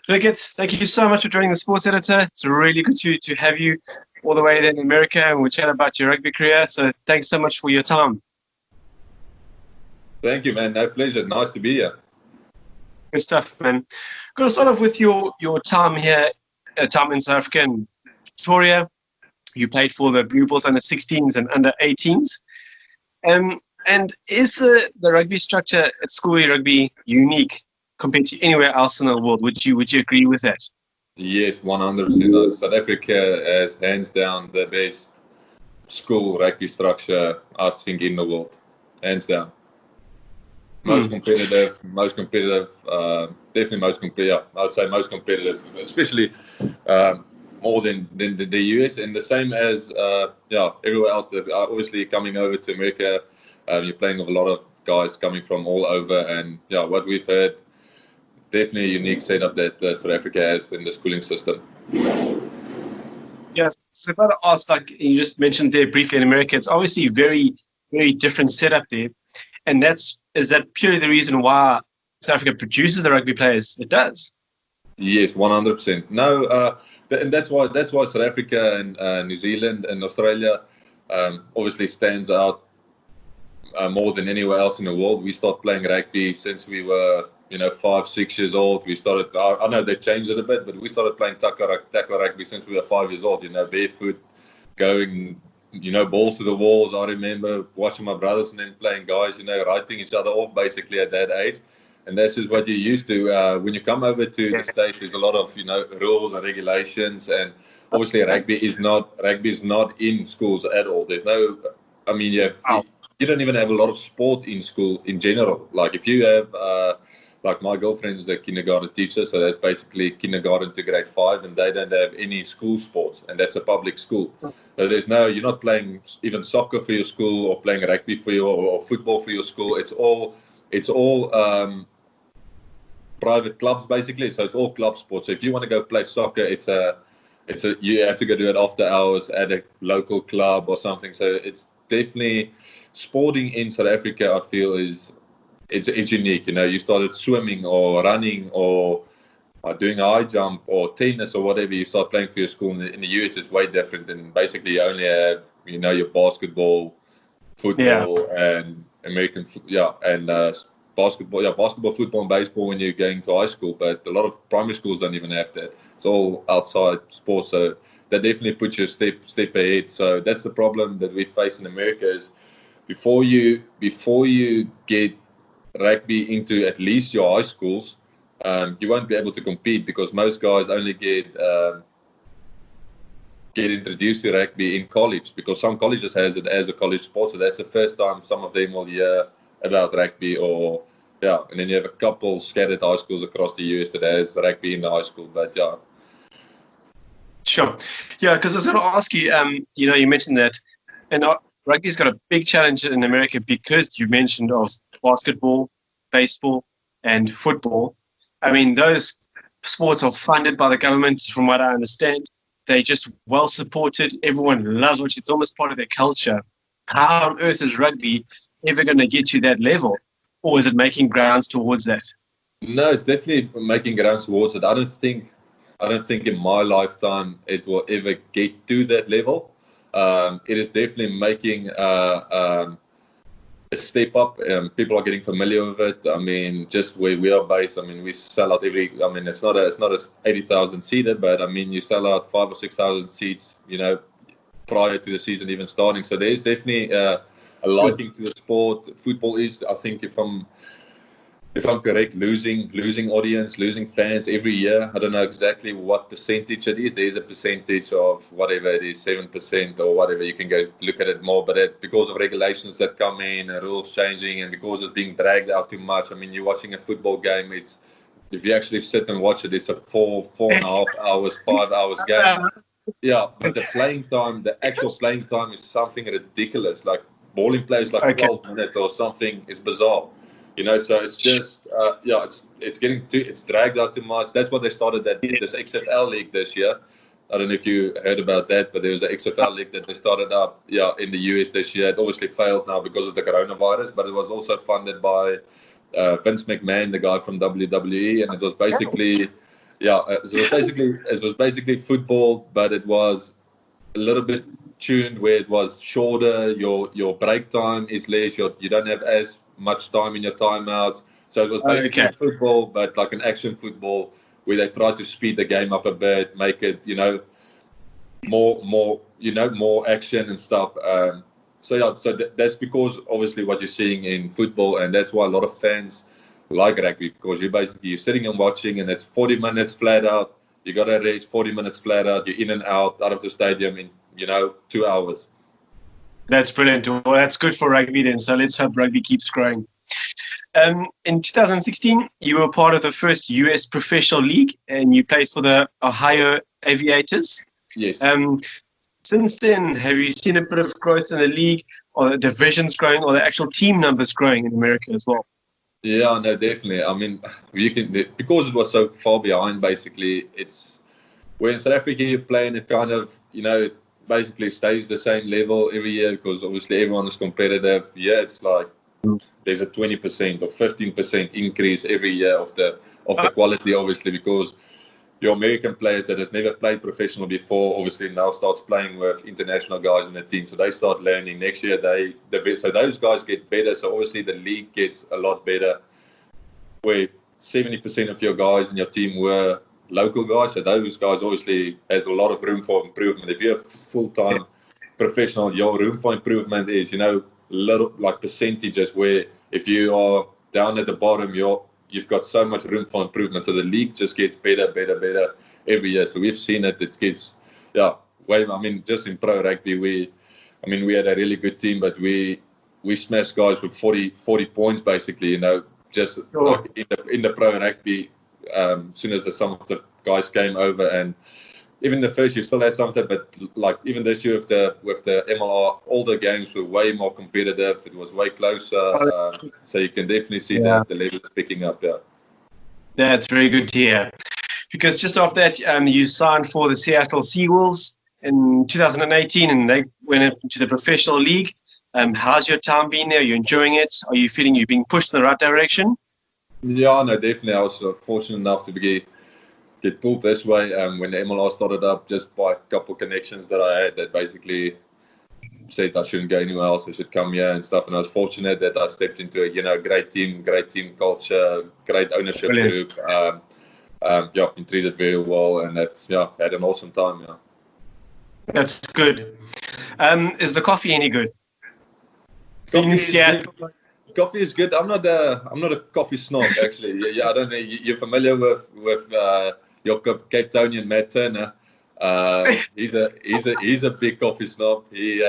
Riekert, thank you so much for joining the Sports Editor. It's really good to have you all the way there in America, and we'll chat about your rugby career. So thanks so much for your time. Thank you, man. No pleasure. Nice to be here. Good stuff, man. Going to start off with your time here, time in South Africa and Victoria. You played for the Blue Bulls under 16s and under 18s. And is the rugby structure at school rugby unique compared to anywhere else in the world? Would you agree with that? Yes, 100%. South Africa has hands down the best school rugby structure, I think, in the world. Hands down. Most competitive, definitely most competitive. I would say most competitive, especially more than the US, and the same as everywhere else. That obviously coming over to America, you're playing with a lot of guys coming from all over, and what we've heard, definitely a unique setup that South Africa has in the schooling system. Yes, so if I ask, like you just mentioned there briefly in America, it's obviously very, very different setup there, and is that purely the reason why South Africa produces the rugby players it does? Yes, 100%. No, and that's why South Africa and New Zealand and Australia obviously stands out more than anywhere else in the world. We started playing rugby since we were 5, 6 years old. We started. I know they changed it a bit, but we started playing tackle rugby since we were 5 years old. Barefoot, going balls to the walls. I remember watching my brothers and then playing guys, writing each other off basically at that age. And that's just what you're used to. When you come over to the States, there's a lot of rules and regulations, and obviously rugby is not in schools at all. There's no. I mean, you don't even have a lot of sport in school in general. Like if you have, like my girlfriend is a kindergarten teacher, so that's basically kindergarten to grade 5, and they don't have any school sports, and that's a public school. So you're not playing even soccer for your school or playing rugby for your or football for your school. It's all private clubs basically. So it's all club sports. So if you want to go play soccer, you have to go do it after hours at a local club or something. So it's definitely sporting in South Africa. I feel it's unique. You started swimming or running or doing a high jump or tennis or whatever. You start playing for your school. In the US, it's way different. And basically, you only have your basketball, football, and American basketball, football, and baseball when you're going to high school. But a lot of primary schools don't even have that. It's all outside sports. So that definitely puts you a step ahead. So that's the problem that we face in America is before you get rugby into at least your high schools, you won't be able to compete because most guys only get introduced to rugby in college because some colleges has it as a college sport. So that's the first time some of them will hear about rugby and then you have a couple scattered high schools across the US that has rugby in the high school. But Sure. Yeah, because I was going to ask you, you mentioned that, and rugby's got a big challenge in America because you mentioned of basketball, baseball, and football. I mean, those sports are funded by the government, from what I understand. They're just well supported. Everyone loves it. It's almost part of their culture. How on earth is rugby ever going to get to that level? Or is it making grounds towards that? No, it's definitely making grounds towards it. I don't think in my lifetime it will ever get to that level. It is definitely making a step up. People are getting familiar with it. I mean, just where we are based, I mean, we sell out it's not a 80,000 seater, but I mean, you sell out 5,000 or 6,000 seats, prior to the season even starting. So there is definitely a liking to the sport. Football is, I think, if I'm correct, losing audience, losing fans every year. I don't know exactly what percentage it is. There is a percentage of whatever it is, 7% or whatever. You can go look at it more. But because of regulations that come in and rules changing and because it's being dragged out too much, I mean, you're watching a football game. If you actually sit and watch it, it's a 4.5 hours, 5 hours game. Yeah, but the actual playing time is something ridiculous. Like balling plays like 12 minutes or something is bizarre. So it's just it's dragged out too much. That's why they started this XFL league this year. I don't know if you heard about that, but there was an XFL league that they started up in the US this year. It obviously failed now because of the coronavirus, but it was also funded by Vince McMahon, the guy from WWE, and it was basically Yeah, so it was basically football, but it was a little bit tuned where it was shorter. Your break time is less. You don't have as much time in your timeouts. So it was basically Okay. football, but like an action football where they tried to speed the game up a bit, make it more action and stuff. That's because obviously what you're seeing in football, and that's why a lot of fans like rugby, because you're sitting and watching, and it's 40 minutes flat out. You got to race 40 minutes flat out. You're in and out of the stadium in 2 hours. That's brilliant. Well, that's good for rugby then. So let's hope rugby keeps growing. In 2016, you were part of the first US professional league, and you played for the Ohio Aviators. Yes. Since then, have you seen a bit of growth in the league, or the divisions growing, or the actual team numbers growing in America as well? Yeah, no, definitely. I mean, because it was so far behind. Basically, it's where in South Africa you're playing, it kind of it basically stays the same level every year because obviously everyone is competitive. Yeah, it's like there's a 20% or 15% increase every year of the quality, obviously, because your American players that has never played professional before, obviously now starts playing with international guys in the team. So they start learning. Next year, so those guys get better. So obviously the league gets a lot better. Where 70% of your guys in your team were local guys. So those guys obviously has a lot of room for improvement. If you're a full-time professional, your room for improvement is little like percentages. Where if you are down at the bottom, you've got so much room for improvement. So the league just gets better every year. So we've seen it. It gets, just in pro rugby, we had a really good team, but we smashed guys with 40 points, basically, just like in the pro rugby, as soon as some of the guys came over. And even the first year still had something, but like even this year with the MLR, all the games were way more competitive. It was way closer. So you can definitely see the levels picking up. Yeah. That's very good to hear. Because just after that, you signed for the Seattle Seawolves in 2018, and they went into the professional league. How's your time been there? Are you enjoying it? Are you feeling you're being pushed in the right direction? Yeah, no, definitely. I was fortunate enough to get pulled this way when the MLR started up, just by a couple of connections that I had that basically said I shouldn't go anywhere else. I should come here and stuff. And I was fortunate that I stepped into a great team culture, great ownership group. I've been treated very well, and I've had an awesome time. Yeah. That's good. Is the coffee any good? Coffee is good. I'm not a coffee snob, actually. Yeah, I don't know. You're familiar with your Cape Townian Matt Turner. He's a big coffee snob. He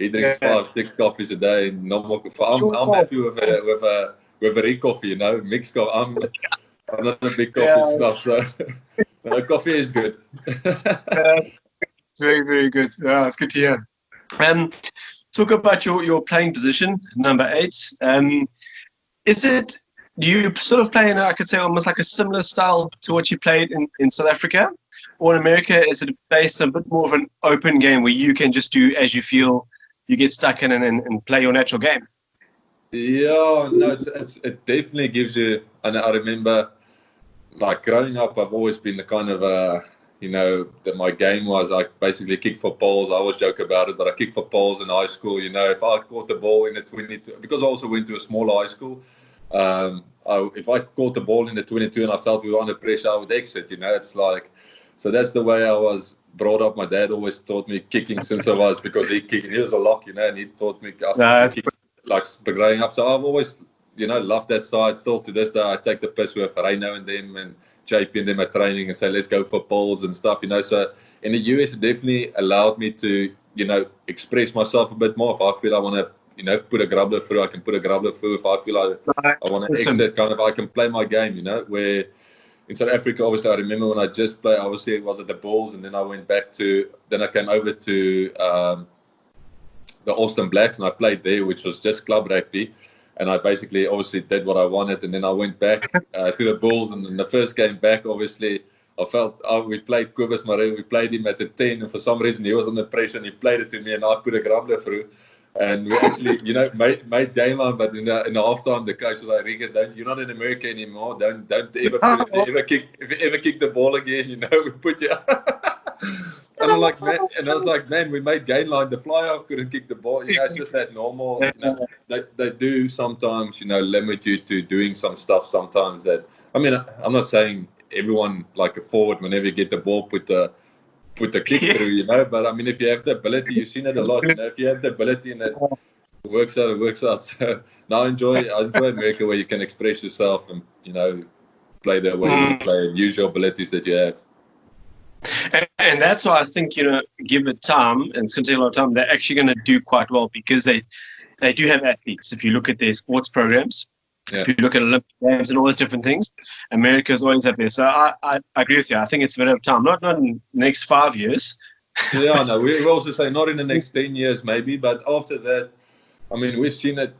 drinks 5-6 coffees a day. Normal. I'm happy with a Riekert coffee, mixed coffee. I'm not a big coffee snob, so coffee is good. It's very, very good. Yeah, it's good to hear. Talk about your playing position, number 8. Do you sort of play in, I could say, almost like a similar style to what you played in South Africa? Or in America, is it based on a bit more of an open game where you can just do as you feel, you get stuck in and play your natural game? Yeah, no, it definitely gives you, and I remember, like, growing up, I've always been the kind of, that my game was, I basically kicked for poles. I always joke about it, but I kicked for poles in high school. If I caught the ball in the 22, because I also went to a smaller high school, if I caught the ball in the 22 and I felt we were under pressure, I would exit. It's like, so that's the way I was brought up. My dad always taught me kicking since I was, because he was a lock, and he taught me kicking, like growing up. So I've always, loved that side. Still to this day, I take the piss with Rhino and them and JP and them at training and say, let's go for poles and stuff, So in the US, it definitely allowed me to, express myself a bit more. If I feel I want to, put a grubbler through, I can put a grubbler through. If I feel I want to exit, I can play my game, where in South Africa, obviously, I remember when I just played, obviously, it was at the Bulls, and then I came over to the Austin Blacks, and I played there, which was just club rugby. And I basically obviously did what I wanted, and then I went back to the Bulls. And in the first game back, obviously, I felt we played Kobus Maree, we played him at the 10, and for some reason he was under pressure and he played it to me, and I put a grubbler through. And we actually, made game line, but in the halftime, the coach was like, Riekert, you're not in America anymore. Don't if you ever kick the ball again, we put you. And I'm like, man, and I was like, man, we made game line. The fly-off couldn't kick the ball. It's just that normal. They do sometimes, limit you to doing some stuff sometimes that, I'm not saying everyone like a forward, whenever you get the ball, put the kick through, but if you have the ability, you've seen it a lot, if you have the ability and it works out, it works out. So now I enjoy America, where you can express yourself and, play the way you play and use your abilities that you have. And that's why I think, give it time, and it's going to take a lot of time, they're actually going to do quite well, because they do have athletes. If you look at their sports programs, if you look at Olympic Games and all those different things, America's always up there. So I agree with you. I think it's a matter of time. Not in the next 5 years. Yeah, no, we also say not in the next 10 years maybe, but after that, we've seen it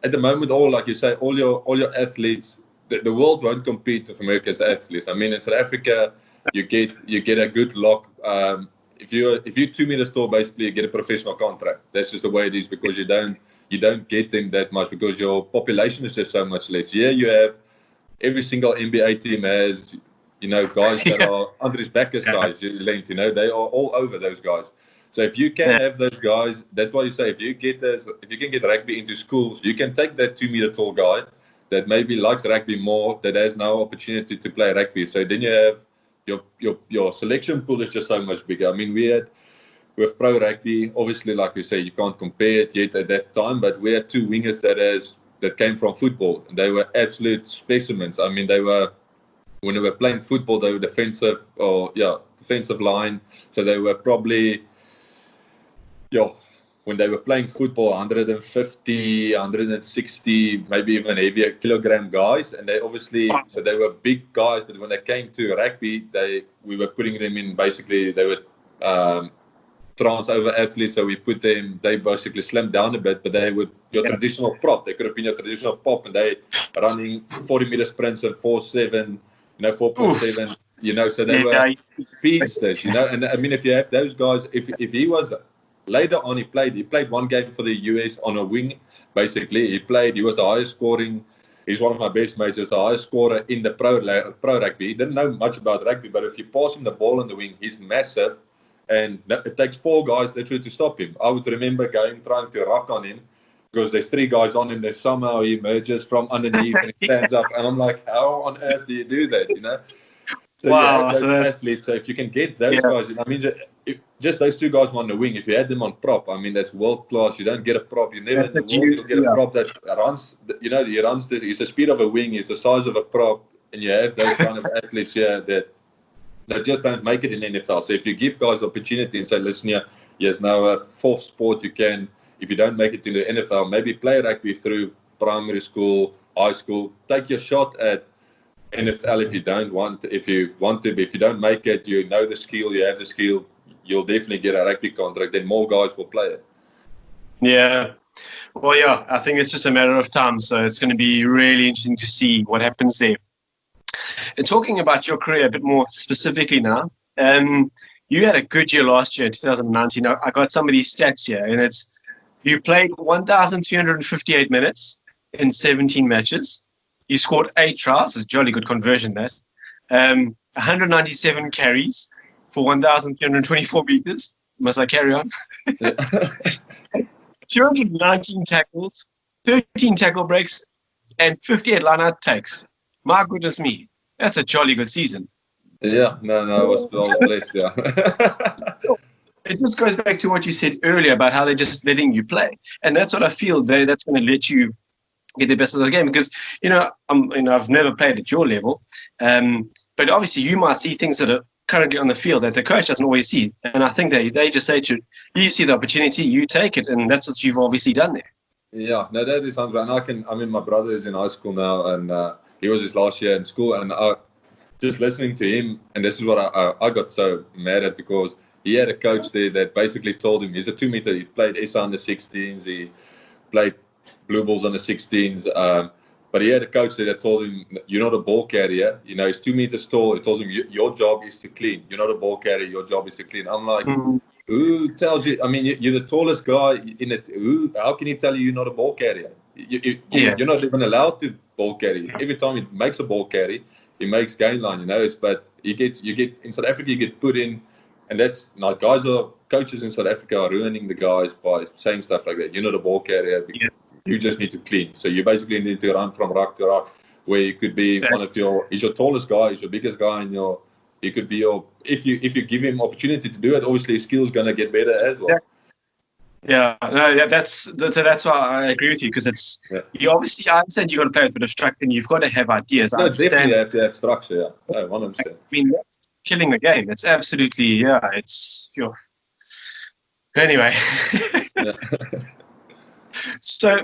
at the moment. Like you say, all your athletes, the world won't compete with America's athletes. In South Africa, you get a good lock. If you're 2 meters tall, basically you get a professional contract. That's just the way it is, because you don't get them that much, because your population is just so much less. Yeah, you have every single NBA team has, guys that are Andries Becker size length. They are all over those guys. So if you can have those guys, that's why you say if you can get rugby into schools, you can take that 2 meter tall guy that maybe likes rugby more, that has no opportunity to play rugby. So then you have your selection pool is just so much bigger. We had with pro rugby, obviously, like we say, you can't compare it yet at that time, but we had two wingers that came from football. And they were absolute specimens. They were, when they were playing football, they were defensive line. So they were probably, when they were playing football, 150, 160, maybe even heavier kilogram guys. And they obviously, so they were big guys, but when they came to rugby, we were putting them in, basically, they were trans over athletes, so we put them, they basically slimmed down a bit, but they were your traditional prop. They could have been your traditional pop, and they running 40-meter sprints and 4.7, 4.7, so they were speedsters, and if you have those guys, if he was, later on he played one game for the US on a wing, basically. He was the highest scoring, he's one of my best mates, he's the highest scorer in the pro rugby. He didn't know much about rugby, but if you pass him the ball on the wing, he's massive. And it takes four guys literally to stop him. I would remember trying to rock on him, because there's three guys on him. There's somehow he emerges from underneath and he stands up. And I'm like, how on earth do you do that? So wow, you have those athletes. So if you can get those guys, just those two guys on the wing, if you had them on prop, that's world class. You don't get a prop. You never in the world you'll get a prop that runs. He runs. He's the speed of a wing. He's the size of a prop. And you have those kind of athletes here that just don't make it in NFL. So if you give guys opportunity and say, listen, here's now a fourth sport you can, if you don't make it to the NFL, maybe play rugby through primary school, high school, take your shot at NFL if you want to, but if you don't make it, you know the skill, you have the skill, you'll definitely get a rugby contract, then more guys will play it. Yeah. Well, I think it's just a matter of time. So it's going to be really interesting to see what happens there. And talking about your career a bit more specifically now, you had a good year last year, 2019. I got some of these stats here, and you played 1,358 minutes in 17 matches. You scored 8 tries, a jolly good conversion that. 197 carries for 1,324 meters. Must I carry on? 219 tackles, 13 tackle breaks, and 58 line-out takes. My goodness me, that's a jolly good season. Yeah, no, I was blessed, yeah. It just goes back to what you said earlier about how they're just letting you play. And that's what I feel that's going to let you get the best of the game. Because, I've never played at your level. But obviously you might see things that are currently on the field that the coach doesn't always see. And I think they just say to you see the opportunity, you take it. And that's what you've obviously done there. Yeah, no, that is something. And my brother is in high school now, and he was his last year in school, and just listening to him, and this is what I got so mad at, because he had a coach there that basically told him, he's a 2 meter, he played SA on the 16s, he played Blue Bulls on the 16s, but he had a coach there that told him, you're not a ball carrier, he's 2 meters tall, he told him, your job is to clean, you're not a ball carrier, your job is to clean. I'm like, Who tells you? I mean, you're the tallest guy in it. How can he tell you you're not a ball carrier? You're not even allowed to ball carry. Every time he makes a ball carry, he makes gain line. But you get in South Africa, you get put in, and that's like coaches in South Africa are ruining the guys by saying stuff like that. You're not a ball carrier. You just need to clean. So you basically need to run from rock to rock, where you could be he's your tallest guy, he's your biggest guy in your. He could be if you give him opportunity to do it, obviously his skills gonna get better as well. That's why I agree with you, because you obviously, I understand you got to play with a bit of structure and you've got to have ideas. No, definitely have to have structure. Yeah, 100%. I mean, that's killing the game. It's absolutely Anyway, so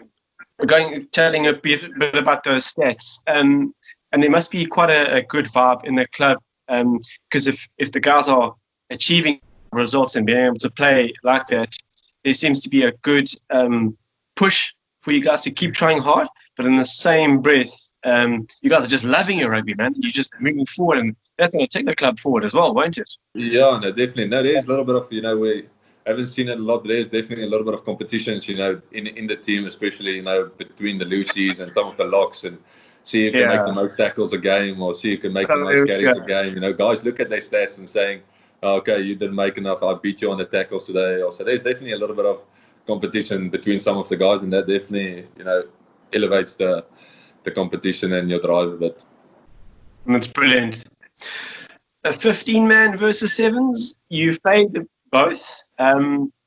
telling a bit about those stats, and there must be quite a good vibe in the club. Because if the guys are achieving results and being able to play like that, there seems to be a good push for you guys to keep trying hard. But in the same breath, you guys are just loving your rugby, man. You're just moving forward, and that's going to take the club forward as well, won't it? Yeah, no, definitely. No, there's a little bit of, we haven't seen it a lot, but there's definitely a little bit of competitions, in the team, especially, between the Lucies and some of the locks, and see who can make the most tackles a game, or see who can make the most carries a game. Guys look at their stats and saying, okay, you didn't make enough, I beat you on the tackles today. So there's definitely a little bit of competition between some of the guys, and that definitely, elevates the competition and your drive a bit. That's brilliant. A 15-man versus sevens, you've played both.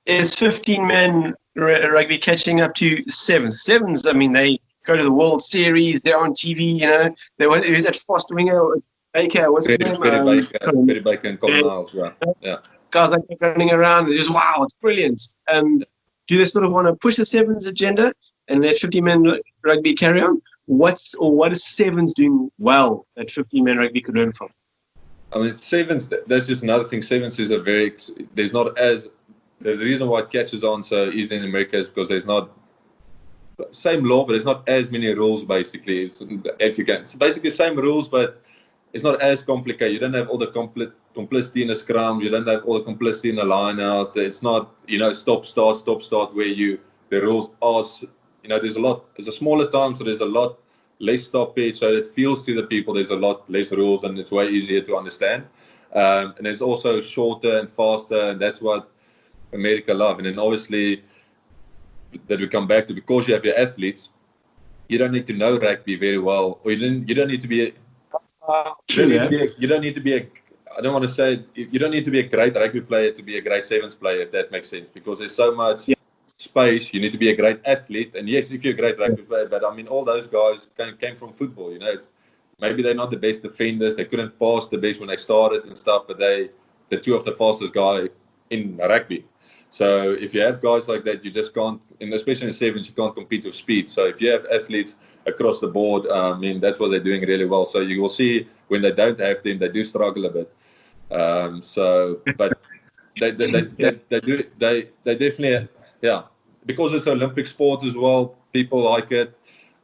Is 15-man rugby catching up to sevens? Sevens, I mean, they go to the World Series, they're on TV, who's that fast winger? Baker, what's his name? Perry Baker and Colin Niles, right? Yeah. Guys like running around, they're just, wow, it's brilliant. Do they sort of want to push the sevens agenda and let 15-man rugby carry on? What is sevens doing well that 15-man rugby could learn from? I mean, sevens, that's just another thing. Sevens is the reason why it catches on so easily in America is because there's not, same law, but there's not as many rules, basically. It's basically the same rules, but it's not as complicated. You don't have all the complicity in the scrum. You don't have all the complicity in the line out. It's not, stop, start, where the rules are, there's a smaller time, so there's a lot less stoppage. So it feels to the people there's a lot less rules, and it's way easier to understand. And it's also shorter and faster, and that's what America love. And then obviously, that we come back to, because you have your athletes, you don't need to know rugby very well, or you don't need to be you don't need to be I don't want to say you don't need to be a great rugby player to be a great sevens player, if that makes sense, because there's so much space. You need to be a great athlete, and yes, if you're a great rugby player, but I mean, all those guys came from football. Maybe they're not the best defenders, they couldn't pass the best when they started and stuff, but the two of the fastest guy in rugby. So if you have guys like that, you just can't, and especially in sevens, you can't compete with speed. So if you have athletes across the board, I mean, that's what they're doing really well. So you will see when they don't have them, they do struggle a bit. But they definitely, because it's an Olympic sport as well, people like it.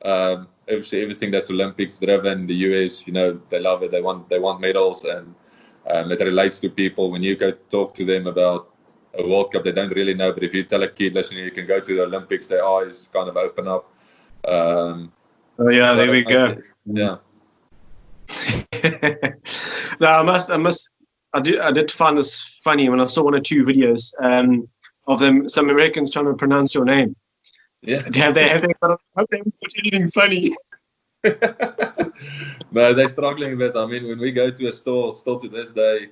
Obviously, everything that's Olympics driven, the US, they love it. They want medals, and it relates to people. When you go talk to them about a World Cup, they don't really know. But if you tell a kid, listen, you can go to the Olympics, their eyes kind of open up. There we go. Yeah. No, I did find this funny when I saw one or two videos of them, some Americans trying to pronounce your name. Yeah. Have they put anything funny? No, they're struggling a bit. I mean, when we go to a store, still to this day,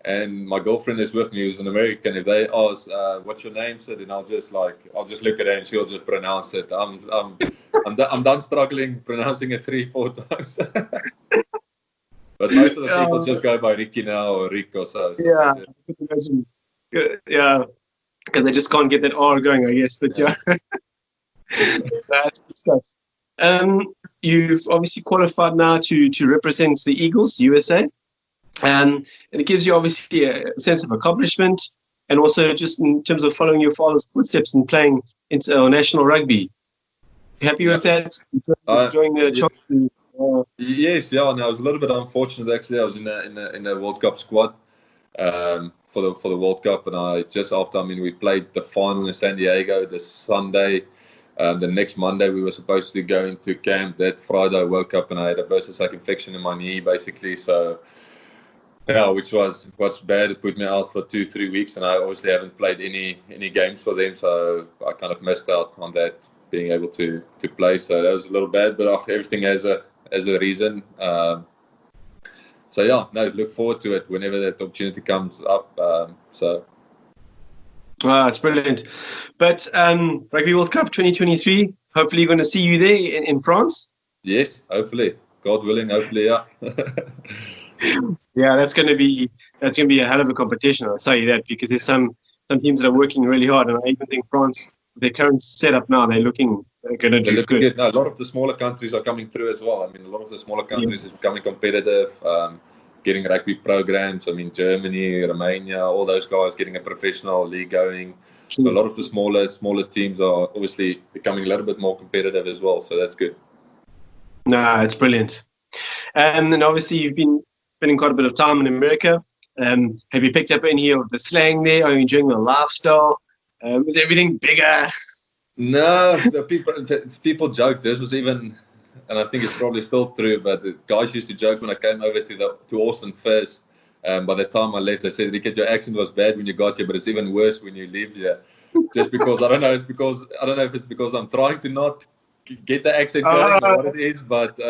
and my girlfriend is with me, who's an American, if they ask, what's your name, so then I'll just look at her and she'll just pronounce it. I'm done struggling pronouncing it 3-4 times. But most of the people just go by Ricky now, or Rick, or so. Yeah, I can imagine. Yeah, because they just can't get that R going, I guess. But that's good stuff. You've obviously qualified now to represent the Eagles, USA. And it gives you obviously a sense of accomplishment, and also just in terms of following your father's footsteps and playing international rugby. Happy with that? Enjoying the chance? Yes, I was a little bit unfortunate actually. I was in the World Cup squad. for the World Cup, and we played the final in San Diego this Sunday. The next Monday we were supposed to go into camp. That Friday I woke up and I had a burst infection in my knee, basically. So yeah, which was bad. It put me out for 2-3 weeks, and I obviously haven't played any games for them. So I kind of missed out on that, being able to play. So that was a little bad, but everything has a reason. So yeah, no, look forward to it whenever that opportunity comes up. It's brilliant. But Rugby World Cup 2023, hopefully you're going to see you there in France. Yes, hopefully. God willing, hopefully, yeah. Yeah, that's going to be a hell of a competition. I'll tell you that, because there's some teams that are working really hard, and I even think France, their current setup now, they're going to do good. No, a lot of the smaller countries are coming through as well. I mean, a lot of the smaller countries is becoming competitive, getting rugby programs. I mean, Germany, Romania, all those guys getting a professional league going. So a lot of the smaller teams are obviously becoming a little bit more competitive as well. So that's good. No, it's brilliant. And obviously you've been spending quite a bit of time in America. Have you picked up any of the slang there? Are you enjoying the lifestyle? Is everything bigger? No, people joke. This was even, and I think it's probably filled through, but the guys used to joke when I came over to Austin first. By the time I left, I said, Riekert, your accent was bad when you got here, but it's even worse when you leave here. Just because I don't know if it's because I'm trying to not get the accent going or what it is, but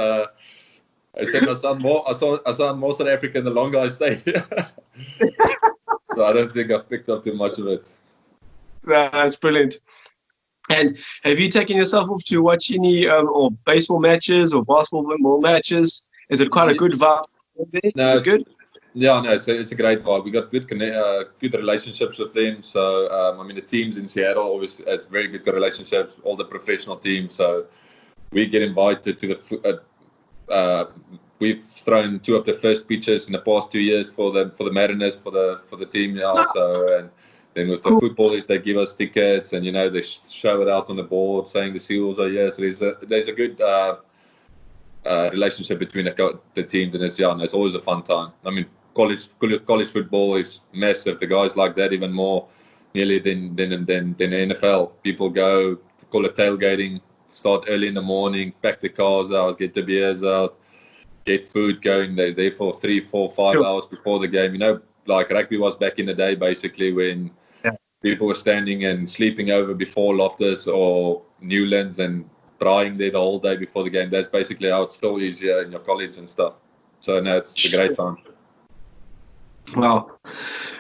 I said I sound more South African the longer I stay here. So I don't think I've picked up too much of it. That's brilliant. And have you taken yourself off to watch any or baseball matches or basketball matches? Is it quite a good vibe there? No, is it good? Yeah, no, so it's a great vibe. We got good relationships with them. So I mean, the teams in Seattle obviously has very good relationships. All the professional teams. So we get invited to the. We've thrown 2 of the first pitches in the past 2 years for the Mariners for the team. Yeah. So and then with the footballers, they give us tickets, and they show it out on the board saying the Seawolves are here. So there's a good relationship between the teams, and it's always a fun time. I mean, college football is massive. The guys like that even more nearly than the NFL. People go, call it tailgating, start early in the morning, pack the cars out, get the beers out, get food going. They're there for 3, 4, 5 hours before the game. Like rugby was back in the day, basically, when people were standing and sleeping over before Loftus or Newlands and drying there the whole day before the game. That's basically how it still is here in your college and stuff. So no, it's a great time. Wow.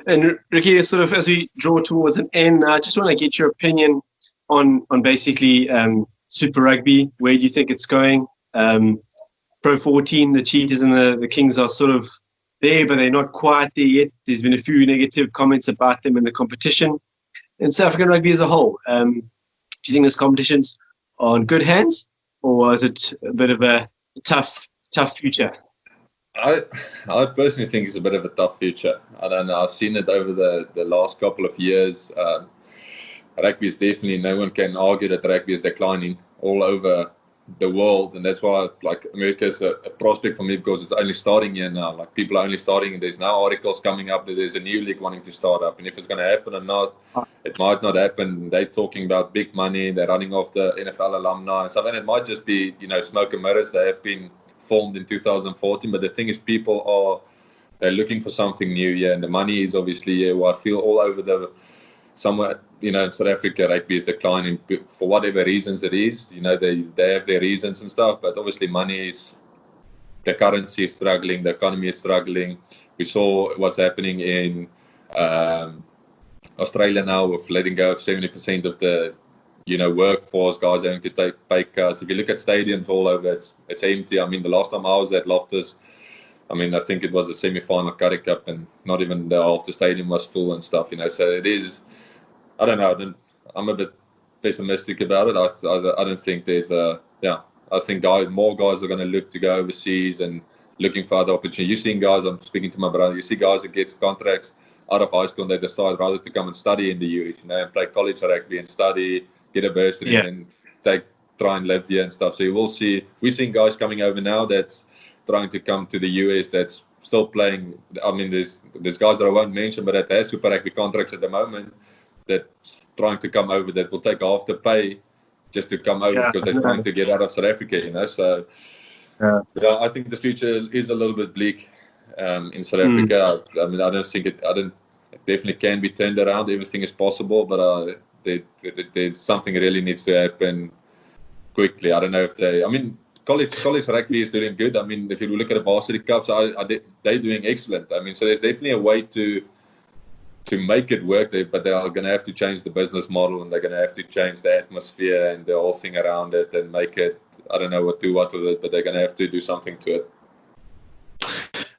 And Ricky, sort of as we draw towards an end, I just want to get your opinion on basically Super Rugby. Where do you think it's going? Pro 14, the Cheetahs and the Kings are sort of there, but they're not quite there yet. There's been a few negative comments about them in the competition. And South African rugby as a whole, do you think this competition's on good hands, or is it a bit of a tough future? I personally think it's a bit of a tough future. I don't know. I've seen it over the last couple of years. Rugby is definitely, no one can argue that rugby is declining all over the world, and that's why like America is a prospect for me, because it's only starting here now. Like people are only starting, there's now articles coming up that there's a new league wanting to start up, and if it's going to happen or not, it might not happen. They're talking about big money, they're running off the NFL alumni and stuff, and it might just be smoke and mirrors. They have been formed in 2014, but the thing is, they're looking for something new here, and the money is obviously here. I feel all over somewhere, in South Africa, rugby is declining for whatever reasons it is. They have their reasons and stuff, but obviously the currency is struggling, the economy is struggling. We saw what's happening in Australia now with letting go of 70% of the workforce, guys having to take pay cuts. If you look at stadiums all over, it's empty. I mean, the last time I was at Loftus, I think it was a semi-final Currie Cup, and not even half the stadium was full and stuff. So it is. I don't know. I'm a bit pessimistic about it. I don't think there's I think more guys are going to look to go overseas and looking for other opportunities. You're seeing guys. I'm speaking to my brother. You see guys that get contracts out of high school and they decide rather to come and study in the US, and play college rugby and study, get a bursary, and try and live here and stuff. So you will see. We're seeing guys coming over now that's trying to come to the US. That's still playing. I mean, there's guys that I won't mention, but that has Super Rugby contracts at the moment that's trying to come over that will take half the pay just to come over because they're trying to get out of South Africa, you know. So yeah, I think the future is a little bit bleak in South Africa. I mean, I don't think it definitely can be turned around. Everything is possible, but there's something really needs to happen quickly. I don't know if I mean, college rugby is doing good. I mean, if you look at the varsity cups, they're doing excellent. I mean, so there's definitely a way to make it work there, but they are going to have to change the business model, and they're going to have to change the atmosphere and the whole thing around it and make it, I don't know what with it, but they're going to have to do something to it.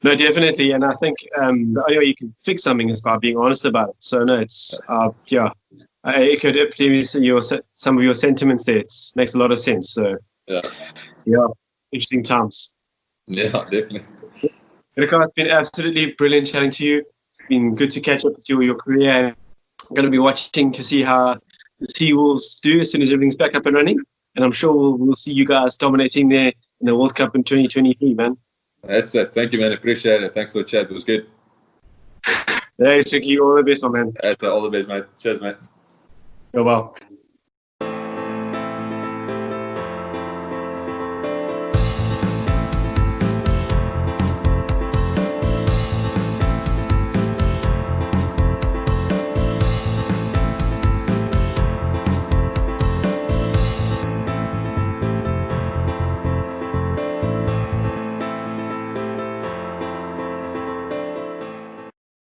No, definitely. And I think the only way you can fix something is by being honest about it. So, no, it's, I echo definitely some of your sentiments there. It makes a lot of sense. So, yeah, interesting times. Yeah, definitely. Riekert, it's been absolutely brilliant chatting to you. It's been good to catch up with you, your career. I'm going to be watching to see how the Seawolves do as soon as everything's back up and running. And I'm sure we'll see you guys dominating there in the World Cup in 2023, man. That's it. Thank you, man. Appreciate it. Thanks for the chat. It was good. Thanks, Ricky. All the best, my man. That's all the best, mate. Cheers, mate. Go well.